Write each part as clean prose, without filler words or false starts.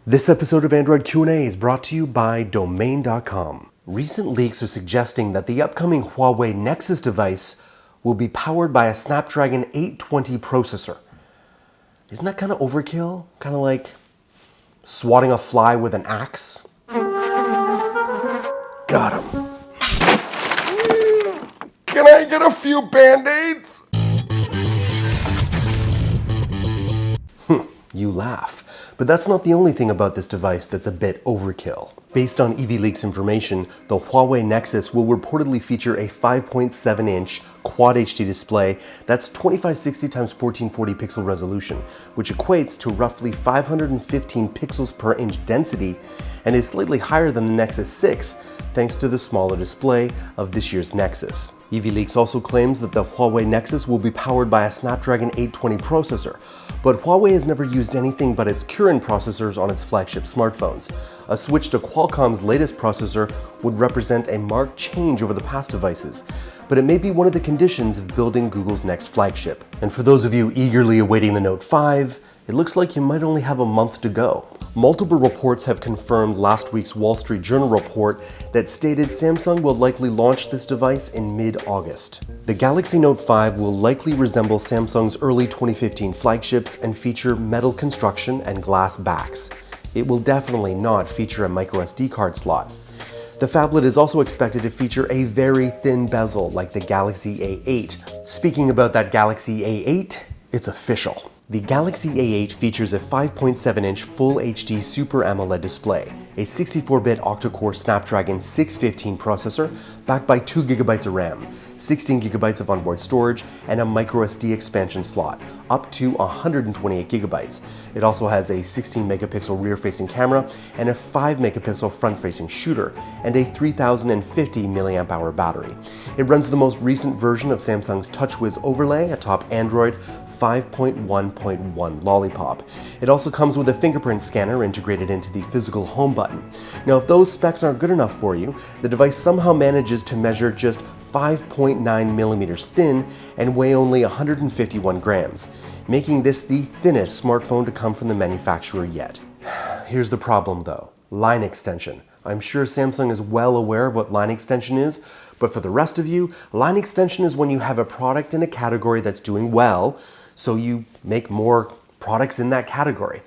This episode of Android Q&A is brought to you by Domain.com. Recent leaks are suggesting that the upcoming Huawei Nexus device will be powered by a Snapdragon 820 processor. Isn't that kind of overkill? Kind of like swatting a fly with an axe? Got him. Can I get a few Band-Aids? You laugh. But that's not the only thing about this device that's a bit overkill. Based on EV-Leaks information, the Huawei Nexus will reportedly feature a 5.7-inch Quad HD display that's 2560 x 1440 pixel resolution, which equates to roughly 515 pixels per inch density and is slightly higher than the Nexus 6 thanks to the smaller display of this year's Nexus. EV-Leaks also claims that the Huawei Nexus will be powered by a Snapdragon 820 processor, but Huawei has never used anything but its Kirin processors on its flagship smartphones. A switch to Qualcomm's latest processor would represent a marked change over the past devices, but it may be one of the conditions of building Google's next flagship. And for those of you eagerly awaiting the Note 5, it looks like you might only have a month to go. Multiple reports have confirmed last week's Wall Street Journal report that stated Samsung will likely launch this device in mid-August. The Galaxy Note 5 will likely resemble Samsung's early 2015 flagships and feature metal construction and glass backs. It will definitely not feature a microSD card slot. The phablet is also expected to feature a very thin bezel like the Galaxy A8. Speaking about that Galaxy A8, it's official. The Galaxy A8 features a 5.7-inch Full HD Super AMOLED display, a 64-bit octa-core Snapdragon 615 processor backed by 2GB of RAM, 16GB of onboard storage, and a microSD expansion slot, up to 128GB. It also has a 16-megapixel rear-facing camera and a 5-megapixel front-facing shooter, and a 3050 mAh battery. It runs the most recent version of Samsung's TouchWiz overlay atop Android 5.1.1 Lollipop. It also comes with a fingerprint scanner integrated into the physical home button. Now, if those specs aren't good enough for you, the device somehow manages to measure just 5.9 millimeters thin and weigh only 151 grams, making this the thinnest smartphone to come from the manufacturer yet. Here's the problem though, line extension. I'm sure Samsung is well aware of what line extension is, but for the rest of you, line extension is when you have a product in a category that's doing well, so you make more products in that category.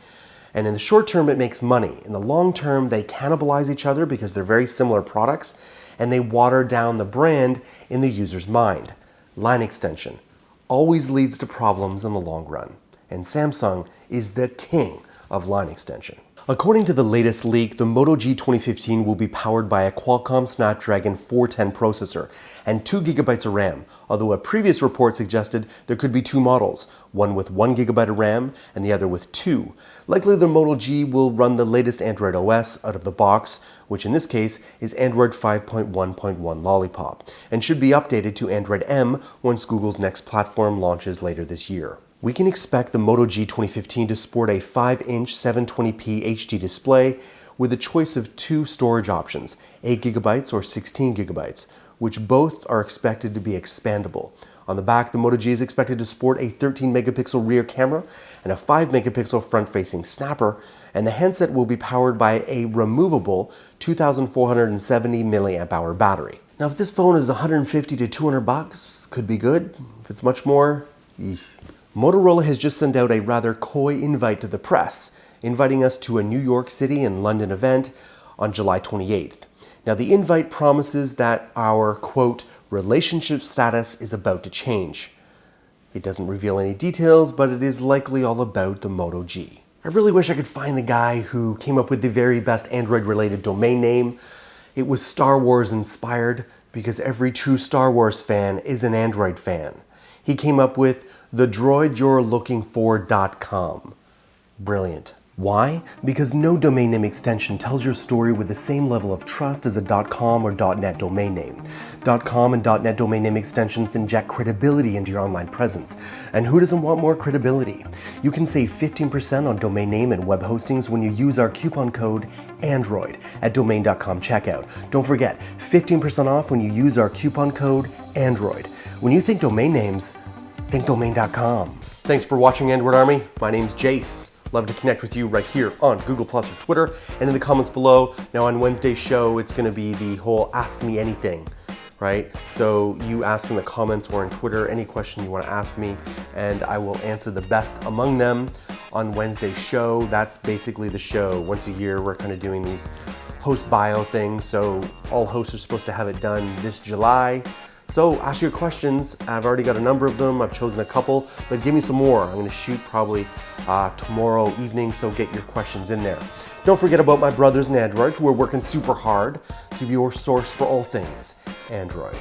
And in the short term, it makes money. In the long term, they cannibalize each other because they're very similar products, and they water down the brand in the user's mind. Line extension always leads to problems in the long run, and Samsung is the king of line extension. According to the latest leak, the Moto G 2015 will be powered by a Qualcomm Snapdragon 410 processor and 2GB of RAM, although a previous report suggested there could be two models, one with 1GB of RAM and the other with 2. Likely the Moto G will run the latest Android OS out of the box, which in this case is Android 5.1.1 Lollipop, and should be updated to Android M once Google's next platform launches later this year. We can expect the Moto G 2015 to sport a 5-inch 720p HD display with a choice of two storage options, 8GB or 16GB, which both are expected to be expandable. On the back, the Moto G is expected to sport a 13-megapixel rear camera and a 5-megapixel front-facing snapper, and the handset will be powered by a removable 2,470 mAh battery. Now, if this phone is $150 to $200, could be good. If it's much more, eesh. Motorola has just sent out a rather coy invite to the press, inviting us to a New York City and London event on July 28th. Now, the invite promises that our, quote, relationship status is about to change. It doesn't reveal any details, but it is likely all about the Moto G. I really wish I could find the guy who came up with the very best Android-related domain name. It was Star Wars inspired, because every true Star Wars fan is an Android fan. He came up with thedroidyou'relooking.com. Brilliant. Why? Because no domain name extension tells your story with the same level of trust as a .com or .net domain name. .com and .net domain name extensions inject credibility into your online presence. And who doesn't want more credibility? You can save 15% on domain name and web hostings when you use our coupon code ANDROID at domain.com checkout. Don't forget, 15% off when you use our coupon code ANDROID. When you think domain names, think domain.com. Thanks for watching Android Army. My name's Jace. Love to connect with you right here on Google Plus or Twitter and in the comments below. Now on Wednesday's show, it's gonna be the whole Ask Me Anything, right? So you ask in the comments or on Twitter any question you wanna ask me, and I will answer the best among them on Wednesday's show. That's basically the show. Once a year, we're kind of doing these host bio things, so all hosts are supposed to have it done this July. So ask your questions. I've already got a number of them. I've chosen a couple, but give me some more. I'm gonna shoot probably tomorrow evening, so get your questions in there. Don't forget about my brothers in Android who are working super hard to be your source for all things Android.